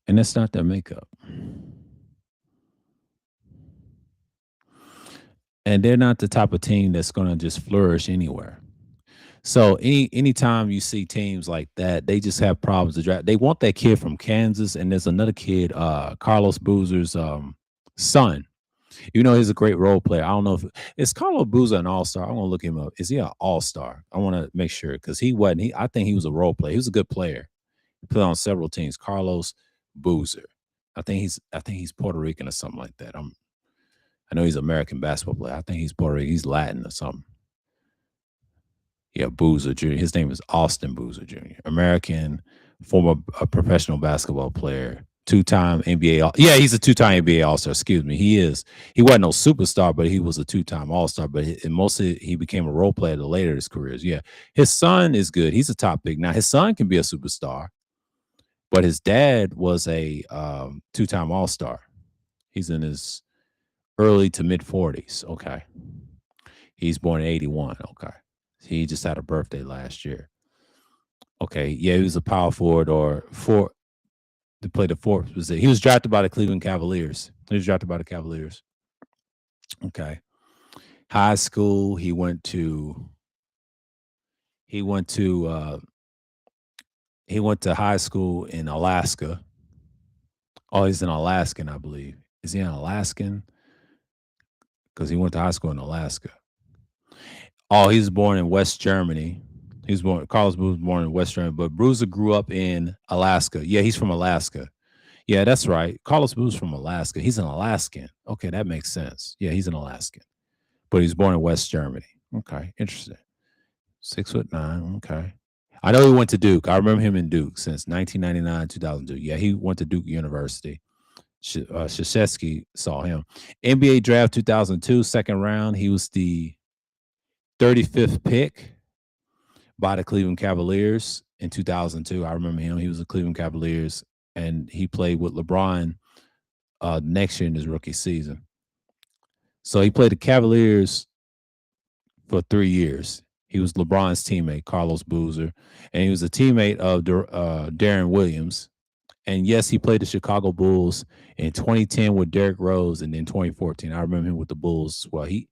And that's not their makeup. And they're not the type of team that's gonna just flourish anywhere. So anytime you see teams like that, they just have problems to draft. They want that kid from Kansas, and there's another kid, Carlos Boozer's son. He's a great role player. I don't know if is Carlos Boozer an all-star. I want to look him up. Is he an all-star? I want to make sure because he wasn't. I think he was a role player. He was a good player. He played on several teams. Carlos Boozer. I think he's Puerto Rican or something like that. I know he's an American basketball player. I think he's Puerto Rican. He's Latin or something. Yeah, Boozer Jr. His name is Austin Boozer Jr. American, former professional basketball player, two-time NBA. Yeah, he's a two-time NBA All-Star. Excuse me, he is. He wasn't no superstar, but he was a two-time All-Star. But mostly he became a role player the later his careers. Yeah, his son is good. He's a top pick. Now his son can be a superstar, but his dad was a two-time All-Star. He's in his early to mid 40s. Okay, he's born in 81. Okay. He just had a birthday last year. Okay, yeah, he was a power forward or to play the fourth position. He was drafted by the Cleveland Cavaliers. He was drafted by the Cavaliers. Okay. High school, he went to He went to uh, he went to high school in Alaska. Oh, he's an Alaskan, I believe. Is he an Alaskan? Because he went to high school in Alaska. Oh, he was born in West Germany. He was born. Carlos Boozer was born in West Germany, but Bruiser grew up in Alaska. Yeah, he's from Alaska. Yeah, that's right. Carlos Boozer's from Alaska. He's an Alaskan. Okay, that makes sense. Yeah, he's an Alaskan, but he's born in West Germany. Okay, interesting. 6'9". Okay. I know he went to Duke. I remember him in Duke since 1999, 2002. Yeah, he went to Duke University. Krzyzewski saw him. NBA draft 2002, second round. He was the 35th pick by the Cleveland Cavaliers in 2002. I remember him. He was the Cleveland Cavaliers, and he played with LeBron next year in his rookie season. So he played the Cavaliers for 3 years. He was LeBron's teammate, Carlos Boozer, and he was a teammate of Darren Williams. And yes, he played the Chicago Bulls in 2010 with Derrick Rose, and then 2014. I remember him with the Bulls as well. He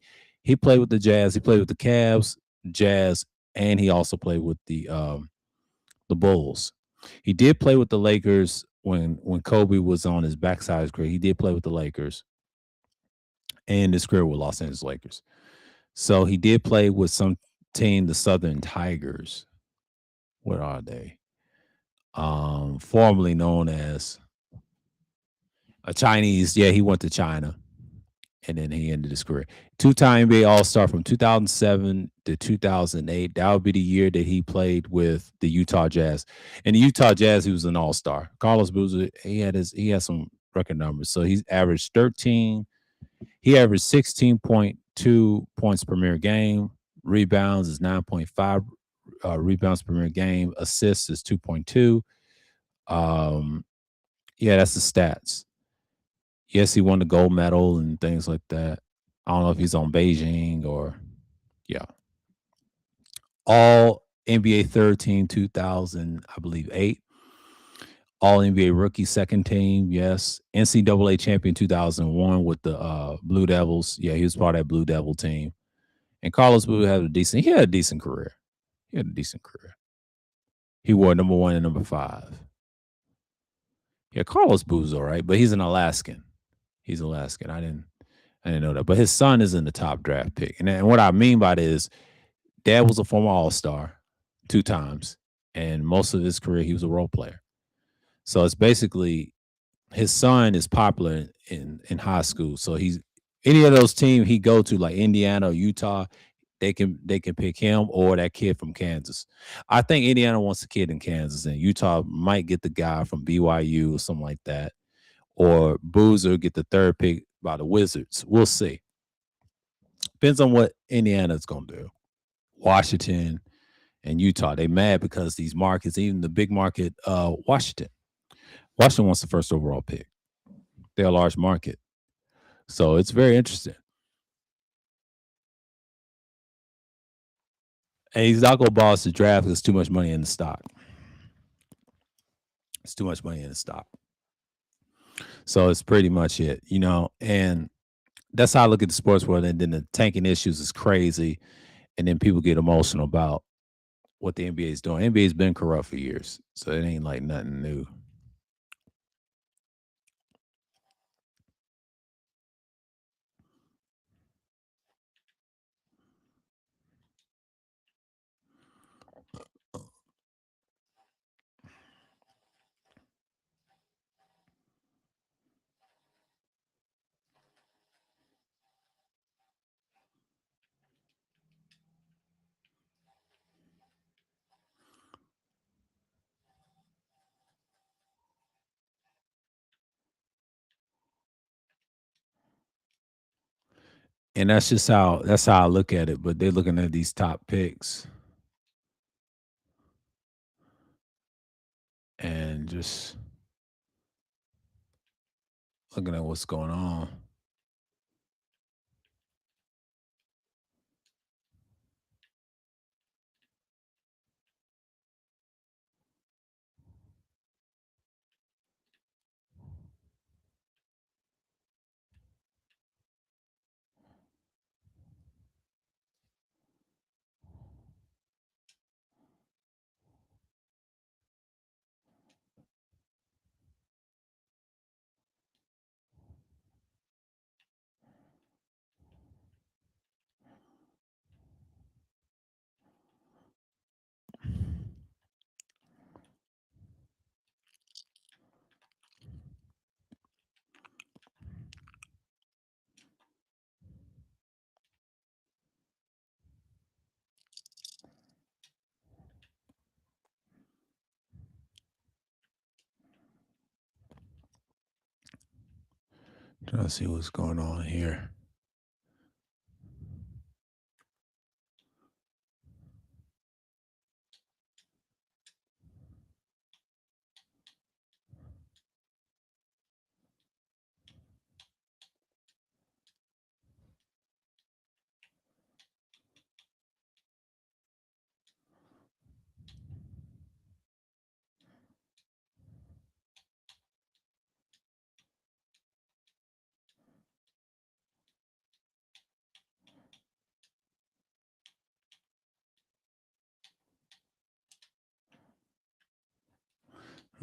played with the Jazz. He played with the Cavs, Jazz, and he also played with the Bulls. He did play with the Lakers when Kobe was on his backside of his career. He did play with the Lakers and his career with Los Angeles Lakers. So he did play with some team, the Southern Tigers. What are they? Formerly known as a Chinese. Yeah, he went to China and then he ended his career. Two-time NBA All-Star from 2007 to 2008. That would be the year that he played with the Utah Jazz. And the Utah Jazz, he was an All-Star. Carlos Boozer, he had some record numbers. So he's averaged 13. He averaged 16.2 points per mere game. Rebounds is 9.5 rebounds per mere game. Assists is 2.2. Um, yeah, that's the stats. Yes, he won the gold medal and things like that. I don't know if he's on Beijing or yeah. All NBA third team 2000, I believe 8. All NBA rookie second team, yes. NCAA champion 2001 with the Blue Devils. Yeah, he was part of that Blue Devil team. And Carlos Boozer he had a decent career. He had a decent career. He wore number 1 and number 5. Yeah, Carlos Boozer, all right, but he's an Alaskan. He's Alaskan. I didn't know that. But his son is in the top draft pick. And what I mean by that is dad was a former All-Star 2 times, and most of his career he was a role player. So it's basically his son is popular in high school. So he's any of those teams he go to, like Indiana or Utah, they can pick him or that kid from Kansas. I think Indiana wants a kid in Kansas, and Utah might get the guy from BYU or something like that, or Boozer get the third pick by the Wizards. We'll see. Depends on what Indiana's gonna do. Washington and Utah, they mad because these markets, even the big market, Washington wants the first overall pick. They're a large market, so it's very interesting. And he's not gonna boss the draft because too much money in the stock. It's too much money in the stock. So it's pretty much it, and that's how I look at the sports world. And then the tanking issues is crazy, and then people get emotional about what the NBA is doing. NBA's been corrupt for years, so it ain't like nothing new. And that's how I look at it. But they're looking at these top picks and just looking at what's going on. Let's see what's going on here.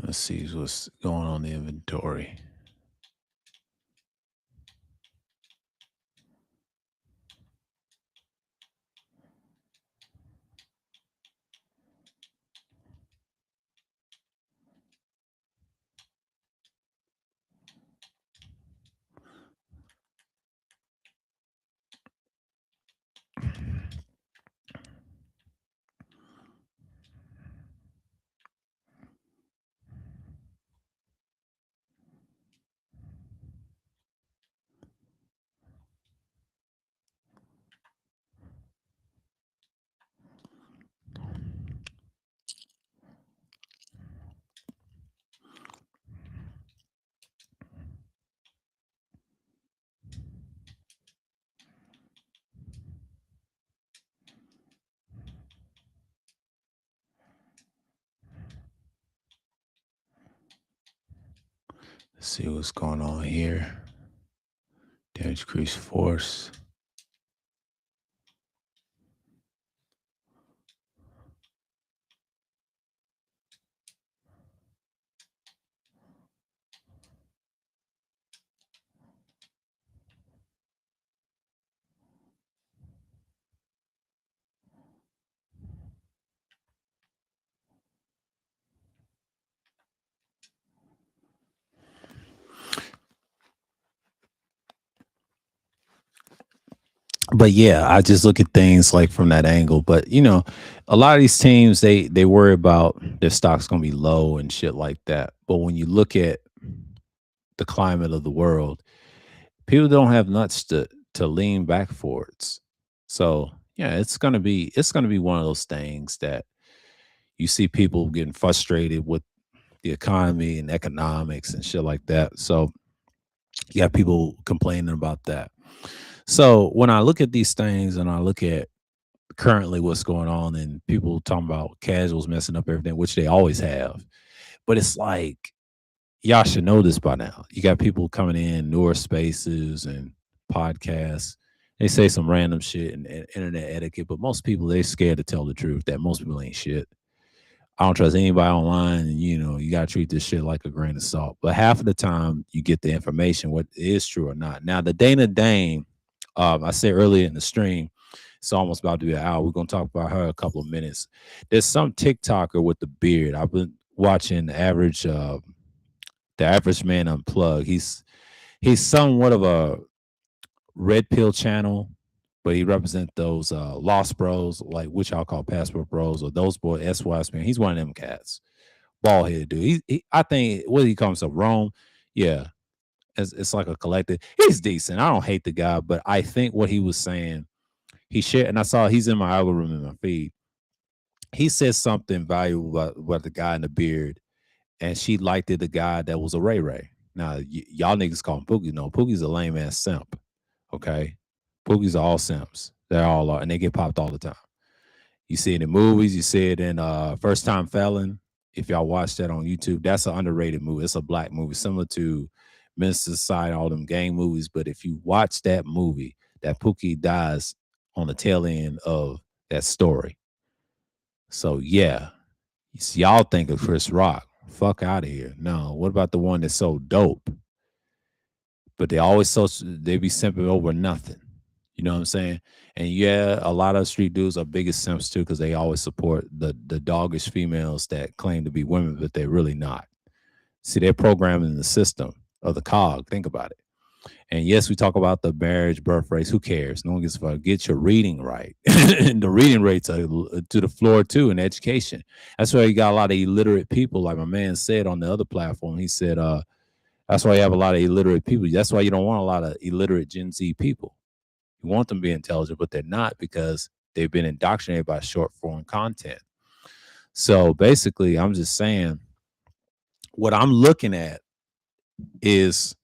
Let's see what's going on in the inventory. Let's see what's going on here. Damage increase force. But yeah, I just look at things like from that angle. But a lot of these teams they worry about their stock's gonna be low and shit like that. But when you look at the climate of the world, people don't have nuts to lean back forwards. So yeah, it's gonna be one of those things that you see people getting frustrated with the economy and economics and shit like that. So you got people complaining about that. So when I look at these things and I look at currently what's going on and people talking about casuals messing up everything, which they always have, but it's like y'all should know this by now. You got people coming in, newer spaces and podcasts. They say some random shit and internet etiquette, but most people they scared to tell the truth that most people ain't shit. I don't trust anybody online, and you gotta treat this shit like a grain of salt. But half of the time, you get the information what is true or not. Now, the Dana Dane, I said earlier in the stream, it's almost about to be an hour. We're gonna talk about her a couple of minutes. There's some TikToker with the beard. I've been watching the average man unplugged. He's somewhat of a red pill channel, but he represents those lost bros, like which I'll call passport bros or those boy SYs man. He's one of them cats. Bald headed dude. I think what do he call himself? Rome. Yeah. It's like a collective. He's decent. I don't hate the guy, but I think what he was saying, he shared, and I saw he's in my algorithm in my feed. He said something valuable about the guy in the beard, and she liked it, the guy that was a Ray Ray. Now, y'all niggas call him Pookie. No, Pookie's a lame ass simp. Okay. Pookies are all simps. They're all are, and they get popped all the time. You see it in movies, you see it in First Time Felon. If y'all watch that on YouTube, that's an underrated movie. It's a black movie, similar to Minister Society, all them gang movies. But if you watch that movie, that Pookie dies on the tail end of that story. So yeah, y'all think of Chris Rock. Fuck out of here. No, what about the one that's so dope? But they be simping over nothing. You know what I'm saying? And yeah, a lot of street dudes are biggest simps too because they always support the doggish females that claim to be women, but they're really not. See, they're programming the system of the cog. Think about it. And yes, we talk about the marriage, birth rates. Who cares? No one gives a fuck. Get your reading right. And the reading rates are to the floor too in education. That's why you got a lot of illiterate people, like my man said on the other platform. He said, That's why you have a lot of illiterate people. That's why you don't want a lot of illiterate Gen Z people. You want them to be intelligent, but they're not because they've been indoctrinated by short form content. So basically, I'm just saying what I'm looking at is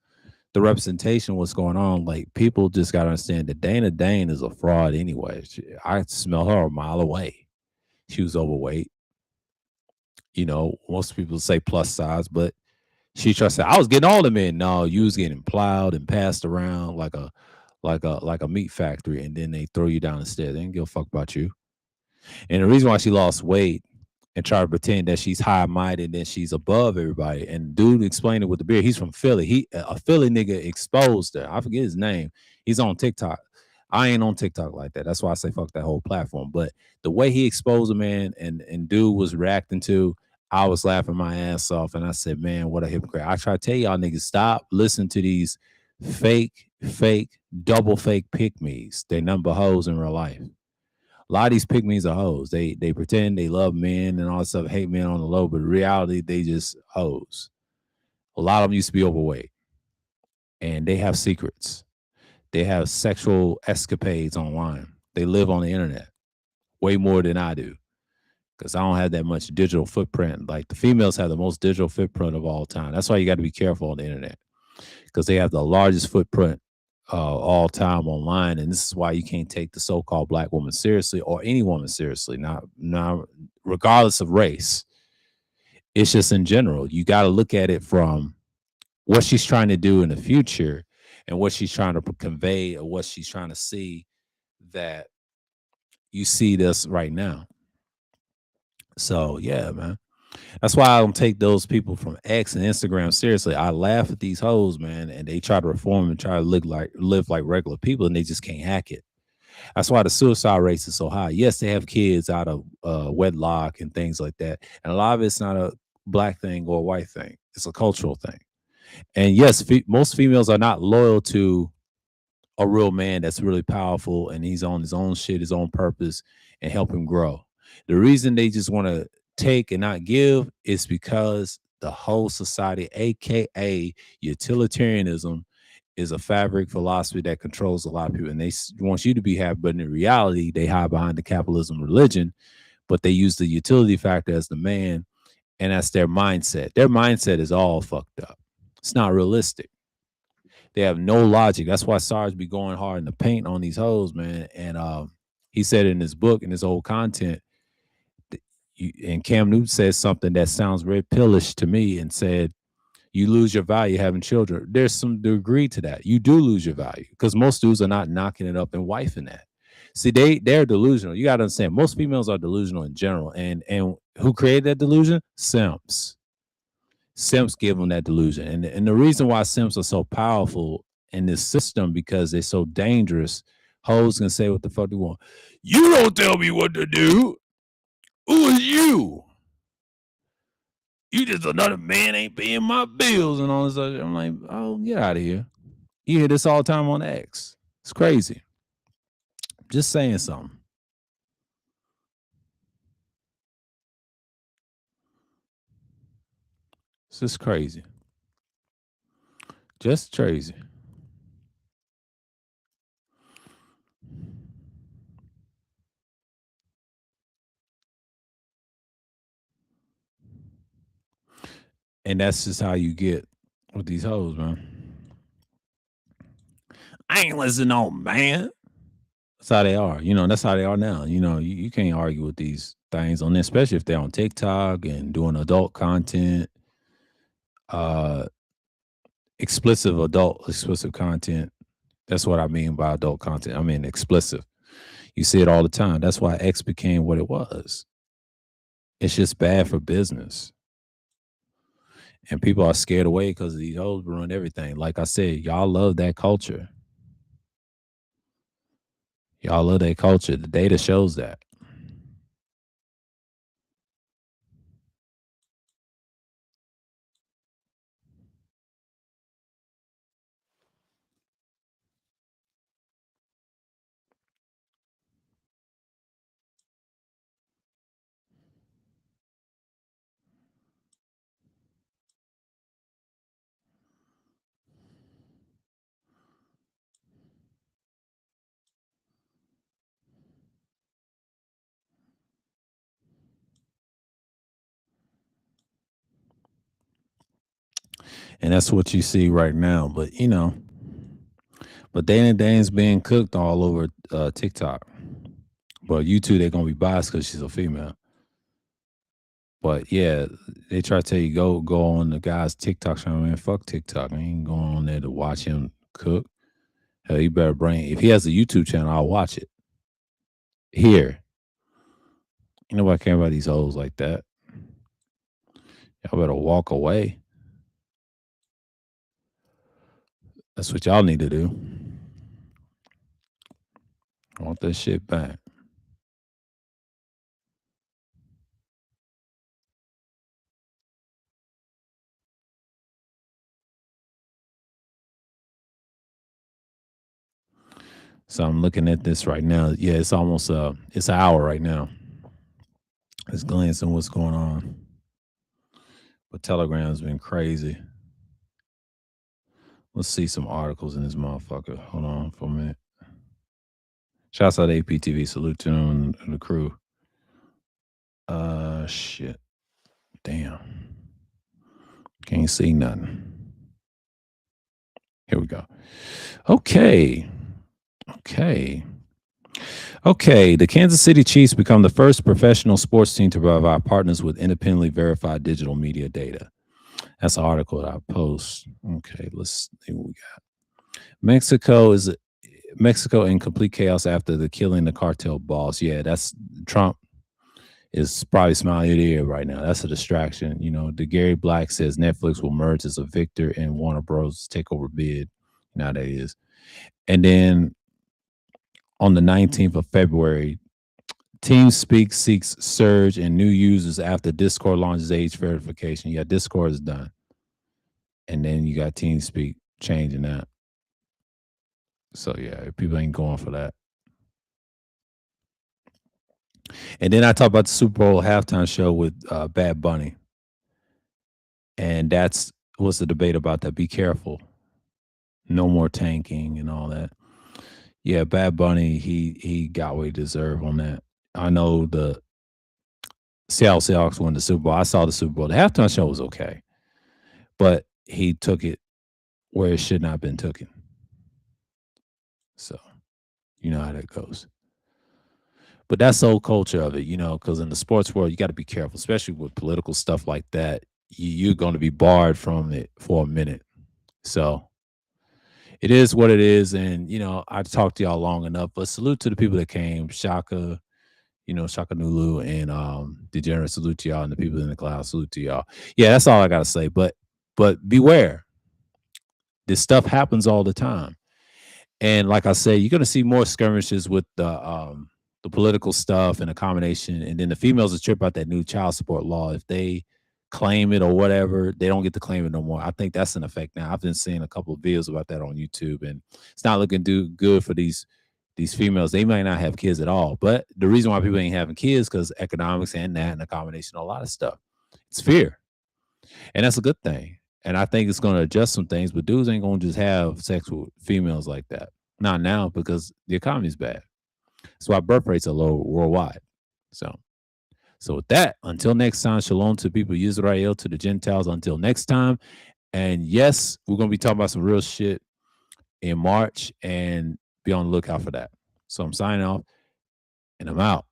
the representation, what's going on. Like, people just got to understand that Dana Dane is a fraud anyway. I smell her a mile away. She was overweight. You know, most people say plus size, but she tries to say, I was getting all the men. No, you was getting plowed and passed around like a meat factory, and then they throw you down the stairs. They didn't give a fuck about you. And the reason why she lost weight and try to pretend that she's high minded and she's above everybody. And dude explained it with the beard. He's from Philly. A Philly nigga exposed her. I forget his name. He's on TikTok. I ain't on TikTok like that. That's why I say fuck that whole platform. But the way he exposed a man and dude was reacting to, I was laughing my ass off. And I said, man, what a hypocrite. I try to tell y'all niggas, stop listening to these fake, double fake pick me's. They number hoes in real life. A lot of these pygmies are hoes. They pretend they love men and all that stuff, hate men on the low, but in reality, they just hoes. A lot of them used to be overweight, and they have secrets. They have sexual escapades online. They live on the internet way more than I do because I don't have that much digital footprint. Like, the females have the most digital footprint of all time. That's why you got to be careful on the internet because they have the largest footprint all time online, and this is why you can't take the so-called black woman seriously or any woman seriously. Not regardless of race. It's just in general. You got to look at it from what she's trying to do in the future and what she's trying to convey or what she's trying to see that you see this right now. So yeah, man. That's why I don't take those people from X and Instagram seriously. I laugh at these hoes, man, and they try to reform and try to live like regular people, and they just can't hack it. That's why the suicide rate is so high. Yes, they have kids out of wedlock and things like that, and a lot of it's not a black thing or a white thing. It's a cultural thing. And yes, most females are not loyal to a real man that's really powerful and he's on his own shit, his own purpose, and help him grow. The reason they just want to take and not give is because the whole society, aka utilitarianism, is a fabric philosophy that controls a lot of people, and they want you to be happy, but in reality, they hide behind the capitalism religion, but they use the utility factor as the man, and that's their mindset. Their mindset is all fucked up. It's not realistic. They have no logic. That's why Sarge be going hard in the paint on these hoes, man. And he said in his book, in his old content, and Cam Newton says something that sounds very pillish to me and said, you lose your value having children. There's some degree to that. You do lose your value because most dudes are not knocking it up and wifing that. See, they're delusional. You got to understand, most females are delusional in general. And who created that delusion? Simps. Simps give them that delusion. And the reason why simps are so powerful in this system because they're so dangerous, hoes can say what the fuck they want. You don't tell me what to do. Who is you? You just another man ain't paying my bills and all this other. I'm like, oh, get out of here. You hear this all the time on X. It's crazy. Just saying something. It's just crazy. Just crazy. And that's just how you get with these hoes, man. I ain't listening on man. That's how they are. You know, that's how they are now. You know, you can't argue with these things on this, especially if they're on TikTok and doing adult content, uh explicit content. That's what I mean by adult content. I mean explicit. You see it all the time. That's why X became what it was. It's just bad for business. And people are scared away because these hoes ruin everything. Like I said, y'all love that culture. Y'all love that culture. The data shows that. And that's what you see right now. But but Dana Dane's being cooked all over TikTok. But YouTube, they're gonna be biased because she's a female. But yeah, they try to tell you go on the guy's TikTok channel. Man, fuck TikTok. I ain't going on there to watch him cook. Hell, you better bring. If he has a YouTube channel, I'll watch it. Here, ain't nobody care about these hoes like that. Y'all better walk away. That's what y'all need to do. I want that shit back. So I'm looking at this right now. Yeah, it's almost it's an hour right now. Let's glance on what's going on. But Telegram's been crazy. Let's see some articles in this motherfucker. Hold on for a minute. Shouts out to APTV. Salute to them and the crew. Shit. Damn. Can't see nothing. Here we go. Okay. The Kansas City Chiefs become the first professional sports team to provide partners with independently verified digital media data. That's an article that I post. Okay, let's see what we got. Mexico in complete chaos after the killing the cartel boss. Yeah, that's Trump is probably smiling ear to ear right now. That's a distraction. The Gary Black says Netflix will merge as a victor in Warner Bros. Takeover bid. Now that is. And then on the 19th of February, TeamSpeak seeks surge in new users after Discord launches age verification. Yeah, Discord is done. And then you got TeamSpeak changing that. So yeah, people ain't going for that. And then I talk about the Super Bowl halftime show with Bad Bunny. And that's what's the debate about that. Be careful. No more tanking and all that. Yeah, Bad Bunny, he got what he deserved on that. I know the Seattle Seahawks won the Super Bowl. I saw the Super Bowl. The halftime show was okay. But he took it where it should not have been taken. So, you know how that goes. But that's the whole culture of it, because in the sports world, you got to be careful, especially with political stuff like that. You're going to be barred from it for a minute. So it is what it is. And, I talked to y'all long enough, but salute to the people that came. Shaka, Shaka Nulu and Degenerate, salute to y'all, and the people in the cloud, salute to y'all. Yeah, that's all I got to say. But beware. This stuff happens all the time. And like I say, you're going to see more skirmishes with the political stuff and a combination. And then the females will trip out that new child support law. If they claim it or whatever, they don't get to claim it no more. I think that's in effect now. I've been seeing a couple of videos about that on YouTube, and it's not looking good for these females. They might not have kids at all. But the reason why people ain't having kids because economics and that and a combination of a lot of stuff. It's fear. And that's a good thing. And I think it's going to adjust some things, but dudes ain't going to just have sex with females like that. Not now because the economy's bad. That's why birth rates are low worldwide. So with that, until next time, shalom to people, Yisrael, to the Gentiles. Until next time. And yes, we're going to be talking about some real shit in March, and be on the lookout for that. So I'm signing off, and I'm out.